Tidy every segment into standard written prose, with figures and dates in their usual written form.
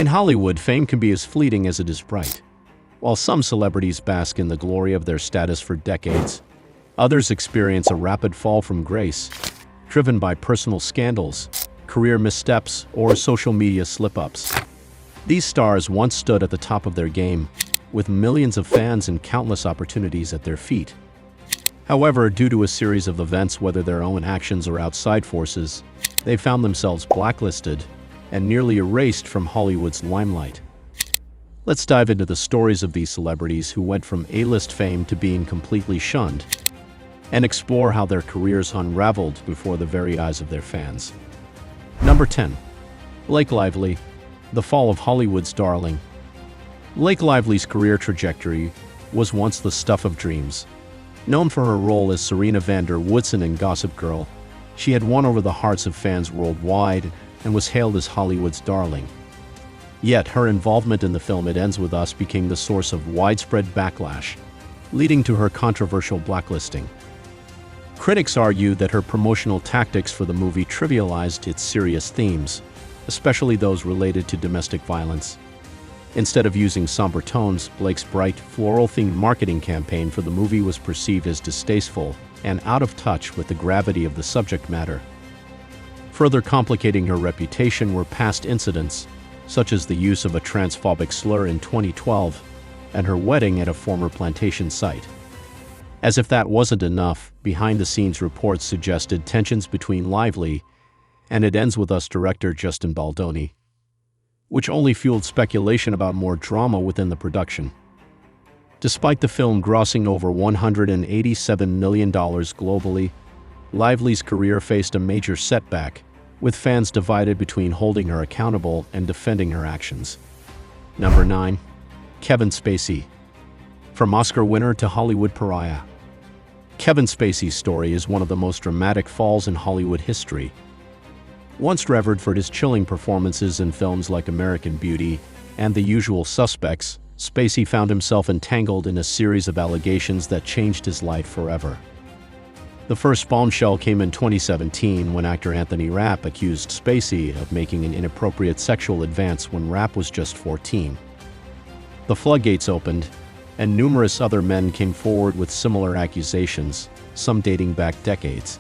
In Hollywood, fame can be as fleeting as it is bright. While some celebrities bask in the glory of their status for decades, others experience a rapid fall from grace, driven by personal scandals, career missteps, or social media slip-ups. These stars once stood at the top of their game, with millions of fans and countless opportunities at their feet. However, due to a series of events, whether their own actions or outside forces, they found themselves blacklisted and nearly erased from Hollywood's limelight. Let's dive into the stories of these celebrities who went from A-list fame to being completely shunned, and explore how their careers unraveled before the very eyes of their fans. Number 10. Blake Lively, the fall of Hollywood's darling. Blake Lively's career trajectory was once the stuff of dreams. Known for her role as Serena van der Woodsen in Gossip Girl, she had won over the hearts of fans worldwide and was hailed as Hollywood's darling. Yet her involvement in the film It Ends With Us became the source of widespread backlash, leading to her controversial blacklisting. Critics argue that her promotional tactics for the movie trivialized its serious themes, especially those related to domestic violence. Instead of using somber tones, Blake's bright, floral-themed marketing campaign for the movie was perceived as distasteful and out of touch with the gravity of the subject matter. Further complicating her reputation were past incidents, such as the use of a transphobic slur in 2012 and her wedding at a former plantation site. As if that wasn't enough, behind-the-scenes reports suggested tensions between Lively and It Ends With Us director Justin Baldoni, which only fueled speculation about more drama within the production. Despite the film grossing over $187 million globally, Lively's career faced a major setback, with fans divided between holding her accountable and defending her actions. Number 9. Kevin Spacey. From Oscar winner to Hollywood pariah. Kevin Spacey's story is one of the most dramatic falls in Hollywood history. Once revered for his chilling performances in films like American Beauty and The Usual Suspects, Spacey found himself entangled in a series of allegations that changed his life forever. The first bombshell came in 2017 when actor Anthony Rapp accused Spacey of making an inappropriate sexual advance when Rapp was just 14. The floodgates opened, and numerous other men came forward with similar accusations, some dating back decades.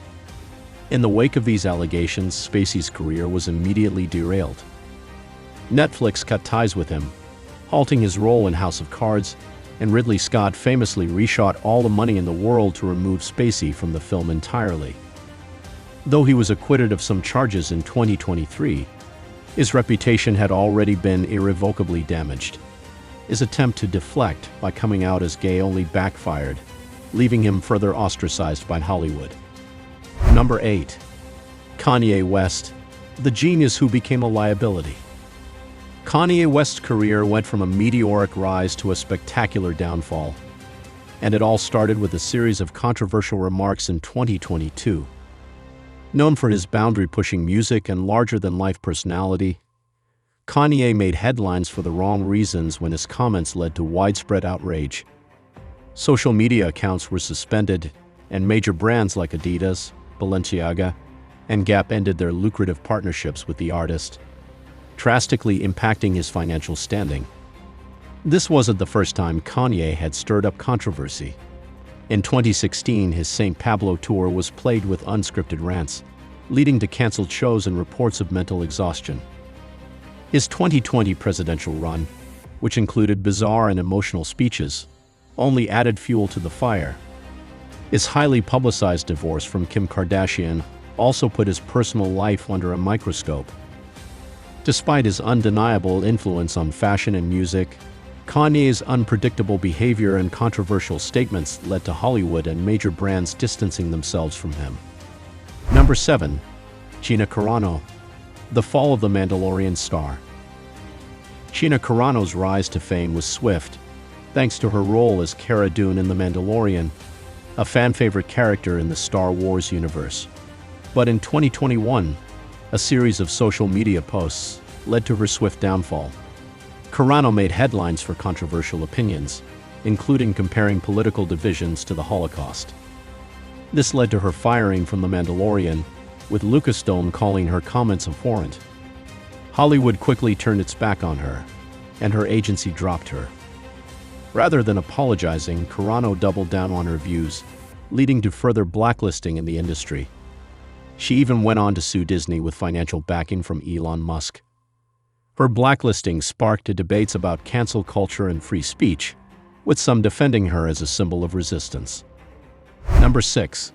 In the wake of these allegations, Spacey's career was immediately derailed. Netflix cut ties with him, halting his role in House of Cards, and Ridley Scott famously reshot all the money in the world to remove Spacey from the film entirely. Though he was acquitted of some charges in 2023, his reputation had already been irrevocably damaged. His attempt to deflect by coming out as gay only backfired, leaving him further ostracized by Hollywood. Number 8. Kanye West, the genius who became a liability. Kanye West's career went from a meteoric rise to a spectacular downfall, and it all started with a series of controversial remarks in 2022. Known for his boundary-pushing music and larger-than-life personality, Kanye made headlines for the wrong reasons when his comments led to widespread outrage. Social media accounts were suspended, and major brands like Adidas, Balenciaga, and Gap ended their lucrative partnerships with the artist, drastically impacting his financial standing. This wasn't the first time Kanye had stirred up controversy. In 2016, his St. Pablo tour was plagued with unscripted rants, leading to canceled shows and reports of mental exhaustion. His 2020 presidential run, which included bizarre and emotional speeches, only added fuel to the fire. His highly publicized divorce from Kim Kardashian also put his personal life under a microscope. Despite his undeniable influence on fashion and music, Kanye's unpredictable behavior and controversial statements led to Hollywood and major brands distancing themselves from him. Number 7. Gina Corano, the fall of the Mandalorian star. Gina Carano's rise to fame was swift, thanks to her role as Cara Dune in The Mandalorian, a fan-favorite character in the Star Wars universe. But in 2021, a series of social media posts led to her swift downfall. Carano made headlines for controversial opinions, including comparing political divisions to the Holocaust. This led to her firing from The Mandalorian, with Lucasfilm calling her comments abhorrent. Hollywood quickly turned its back on her, and her agency dropped her. Rather than apologizing, Carano doubled down on her views, leading to further blacklisting in the industry. She even went on to sue Disney with financial backing from Elon Musk. Her blacklisting sparked debates about cancel culture and free speech, with some defending her as a symbol of resistance. Number 6.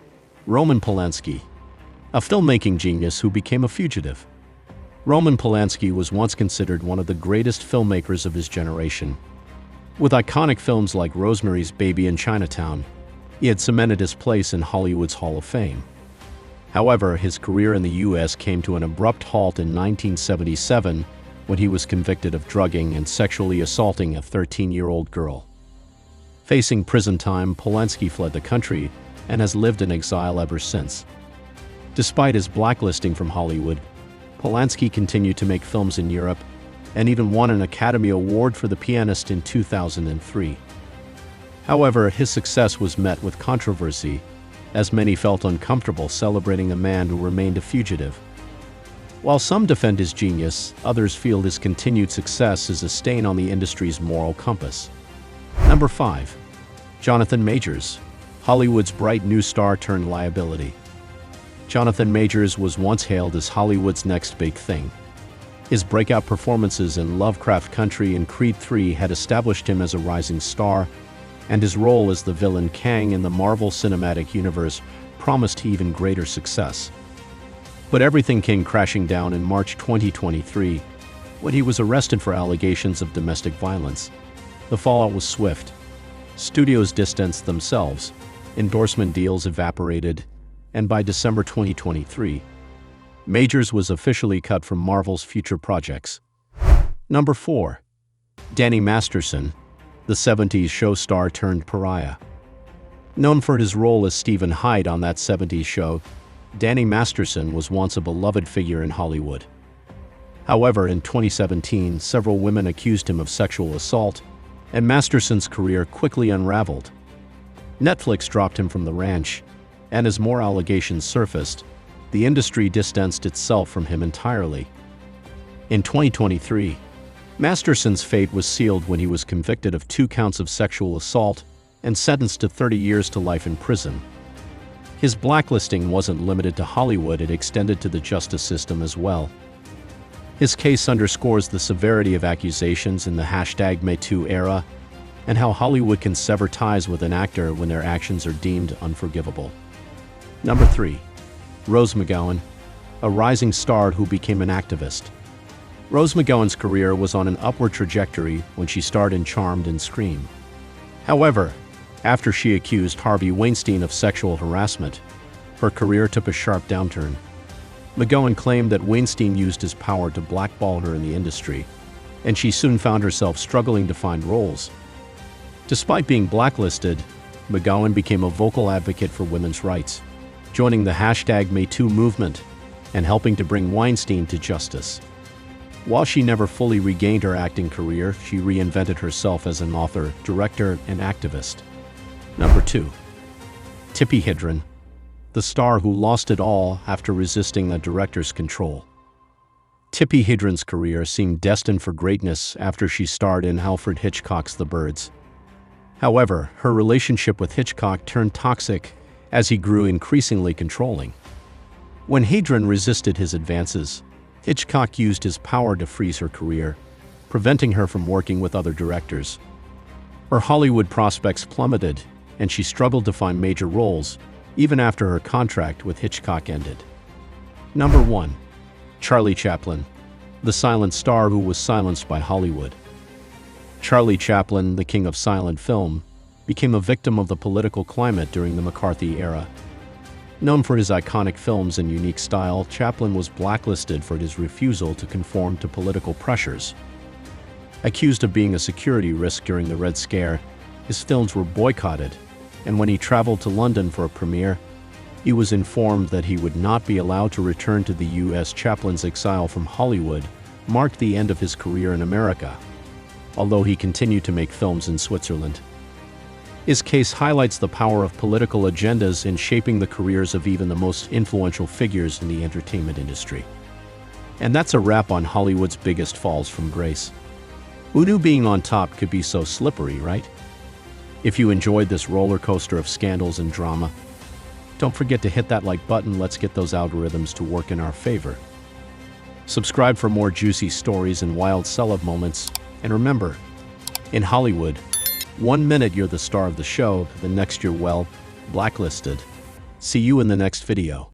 Roman Palansky, a filmmaking genius who became a fugitive. Roman Palansky was once considered one of the greatest filmmakers of his generation. With iconic films like Rosemary's Baby and Chinatown, he had cemented his place in Hollywood's Hall of Fame. However, his career in the U.S. came to an abrupt halt in 1977 when he was convicted of drugging and sexually assaulting a 13-year-old girl. Facing prison time, Palansky fled the country and has lived in exile ever since. Despite his blacklisting from Hollywood, Palansky continued to make films in Europe and even won an Academy Award for The Pianist in 2003. However, his success was met with controversy, as many felt uncomfortable celebrating a man who remained a fugitive. While some defend his genius, others feel his continued success is a stain on the industry's moral compass. Number 5. Jonathan Majors, Hollywood's bright new star turned liability. Jonathan Majors was once hailed as Hollywood's next big thing. His breakout performances in Lovecraft Country and Creed III had established him as a rising star, and his role as the villain Kang in the Marvel Cinematic Universe promised even greater success. But everything came crashing down in March 2023, when he was arrested for allegations of domestic violence. The fallout was swift. Studios distanced themselves, endorsement deals evaporated, and by December 2023, Majors was officially cut from Marvel's future projects. Number 4. Danny Masterson, the 70s show star turned pariah. Known for his role as Stephen Hyde on that 70s show, Danny Masterson was once a beloved figure in Hollywood. However, in 2017, several women accused him of sexual assault, and Masterson's career quickly unraveled. Netflix dropped him from the ranch, and as more allegations surfaced, the industry distanced itself from him entirely. In 2023, Masterson's fate was sealed when he was convicted of 2 counts of sexual assault and sentenced to 30 years to life in prison. His blacklisting wasn't limited to Hollywood, it extended to the justice system as well. His case underscores the severity of accusations in the #MeToo era and how Hollywood can sever ties with an actor when their actions are deemed unforgivable. Number 3. Rose McGowan, a rising star who became an activist. Rose McGowan's career was on an upward trajectory when she starred in Charmed and Scream. However, after she accused Harvey Weinstein of sexual harassment, her career took a sharp downturn. McGowan claimed that Weinstein used his power to blackball her in the industry, and she soon found herself struggling to find roles. Despite being blacklisted, McGowan became a vocal advocate for women's rights, joining the #MeToo movement and helping to bring Weinstein to justice. While she never fully regained her acting career, she reinvented herself as an author, director, and activist. Number 2. Tippi Hedren, the star who lost it all after resisting the director's control. Tippi Hedren's career seemed destined for greatness after she starred in Alfred Hitchcock's The Birds. However, her relationship with Hitchcock turned toxic as he grew increasingly controlling. When Hedren resisted his advances, Hitchcock used his power to freeze her career, preventing her from working with other directors. Her Hollywood prospects plummeted, and she struggled to find major roles, even after her contract with Hitchcock ended. Number 1. Charlie Chaplin, the silent star who was silenced by Hollywood. Charlie Chaplin, the king of silent film, became a victim of the political climate during the McCarthy era. Known for his iconic films and unique style, Chaplin was blacklisted for his refusal to conform to political pressures. Accused of being a security risk during the Red Scare, his films were boycotted, and when he traveled to London for a premiere, he was informed that he would not be allowed to return to the U.S. Chaplin's exile from Hollywood marked the end of his career in America, although he continued to make films in Switzerland. His case highlights the power of political agendas in shaping the careers of even the most influential figures in the entertainment industry. And that's a wrap on Hollywood's biggest falls from grace. Who knew being on top could be so slippery, right? If you enjoyed this roller coaster of scandals and drama, don't forget to hit that like button. Let's get those algorithms to work in our favor. Subscribe for more juicy stories and wild celeb moments. And remember, in Hollywood, 1 minute you're the star of the show, the next you're, well, blacklisted. See you in the next video.